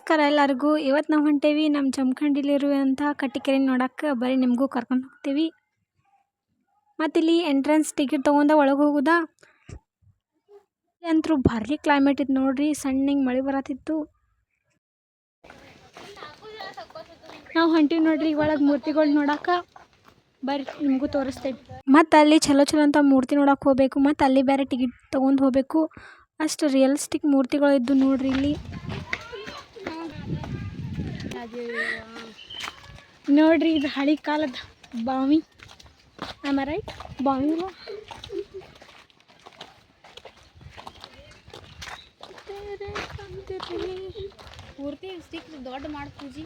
ನಮಸ್ಕಾರ ಎಲ್ಲರಿಗೂ. ಇವತ್ತು ನಾವು ಹೊಂಟೇವಿ ನಮ್ಮ ಜಮಖಂಡಿಲಿರುವಂಥ ಕಟ್ಟಿಕೆರೆ ನೋಡಕ್ಕೆ. ಬರೀ ನಿಮಗೂ ಕರ್ಕೊಂಡು ಹೋಗ್ತೀವಿ. ಮತ್ತು ಇಲ್ಲಿ ಎಂಟ್ರೆನ್ಸ್ ಟಿಕೆಟ್ ತೊಗೊಂಡ ಒಳಗೆ ಹೋಗುದಾ. ಅಂತೂ ಭಾರಿ ಕ್ಲೈಮೇಟ್ ಇತ್ತು ನೋಡ್ರಿ. ಸಣ್ಣಗೆ ಮಳೆ ಬರತ್ತಿತ್ತು. ನಾವು ಹೊಂಟೀವಿ ನೋಡ್ರಿ ಒಳಗೆ ಮೂರ್ತಿಗಳು ನೋಡಕ್ಕೆ. ಬರ್ರಿ ನಿಮಗೂ ತೋರಿಸ್ತೇವೆ. ಮತ್ತು ಅಲ್ಲಿ ಚಲೋ ಅಂತ ಮೂರ್ತಿ ನೋಡಕ್ಕೆ ಹೋಗಬೇಕು. ಮತ್ತು ಅಲ್ಲಿ ಬೇರೆ ಟಿಕೆಟ್ ತೊಗೊಂಡು ಹೋಗಬೇಕು. ಅಷ್ಟು ರಿಯಲಿಸ್ಟಿಕ್ ಮೂರ್ತಿಗಳು ಇದ್ದು ನೋಡ್ರಿ ಇಲ್ಲಿ. ನೋಡ್ರಿ ಇದು ಹಳಿ ಕಾಲದ ಬಾವಿ. ಆಮ ರೈಟ್ ಬಾವಿ ಪೂರ್ತಿ ಸ್ಟಿಕ್ ದೊಡ್ಡ ಮಾಡಿ ಪೂಜಿ.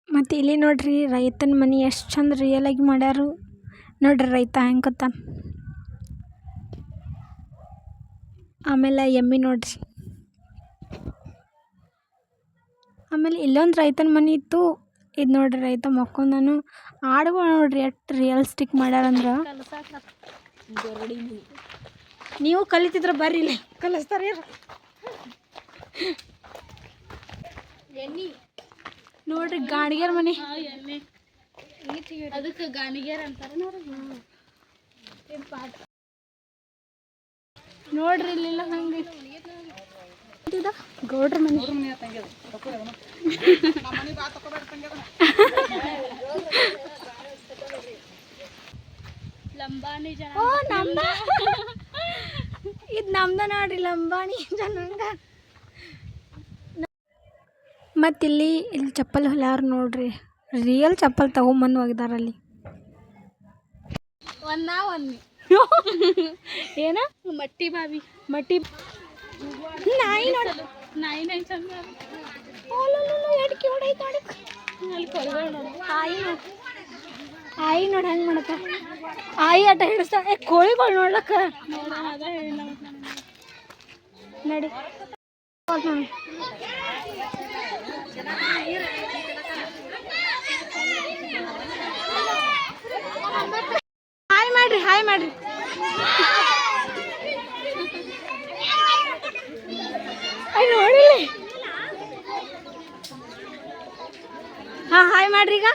ಮತ್ತು ಇಲ್ಲಿ ನೋಡ್ರಿ ರೈತನ ಮನೆ ಎಷ್ಟು ಚಂದ ರಿಯಲ್ ಆಗಿ ಮಾಡ್ಯಾರು ನೋಡ್ರಿ. ರೈತ ಹೆಂಗತ್ತ. ಆಮೇಲೆ ಎಮ್ಮಿ ನೋಡ್ರಿ. ಆಮೇಲೆ ಇಲ್ಲೊಂದು ರೈತನ ಮನೆ ಇತ್ತು. ಇದು ನೋಡ್ರಿ ರೈತ ಮಕ್ಕೊಂದನು. ಆಡುಗಳು ನೋಡ್ರಿ ಎಷ್ಟು ರಿಯಲಿಸ್ಟಿಕ್ ಮಾಡ್ಯಾರಂದ್ರೆ. ನೀವು ಕಲಿತಿದ್ರ ಬರ್ರಿ ಇಲ್ಲಿ ಕಲಿಸ್ತಾರೆ. ನೋಡ್ರಿ ಗಾಣಿಗ್ಯಾರ ಮನೆ. ಅದಕ್ಕೆ ಗಾಣಿಗ್ಯಾರ ಅಂತಾರೆ ನೋಡ್ರಿ ಇಲ್ಲೆಲ್ಲ ಹಂಗೆ ಗೌಡ್ರ ಮನೆ. ಲಂಬಾಣಿ ಜನ. ಓ ನಮ್ದ ಇದು ನಮ್ದ ನೋಡ್ರಿ ಲಂಬಾಣಿ ಜನಾಂಗ. ಮತ್ತಿಲ್ಲಿ ಚಪ್ಪಲ್ ಹೊಲ್ಯಾರ ನೋಡ್ರಿ. ರಿಯಲ್ ಚಪ್ಪಲ್ ತಗೊಂಬಂದು ಹೋಗಿದಾರಲ್ಲಿ. ಒಂದ್ ಏನ ಮಟ್ಟಿ ಬಾವಿ ಮಟ್ಟಿ ನಾಯಿ ನೋಡ. ನಾಯಿ ಚಂದ. ಅಲ್ಲಿ ಕೊರಗಳು ನೋಡು. ಆಯಿ ನೋಡಿ ಹೆಂಗೆ ಮಾಡತ್ತ. ಆಯಿ ಆಟ ಹಿಡಿಸ್ತಾ. ಕೋಳಿಗಳು ನೋಡ್ಲಕ್ಕ ನಡಿ. ಹಾಯ್ ಮಾಡ್ರಿ ಹಾಯ್ ಮಾಡ್ರಿ. ನೋಡಿ. ಹಾಂ ಹಾಯ್ ಮಾಡ್ರಿ ಈಗ.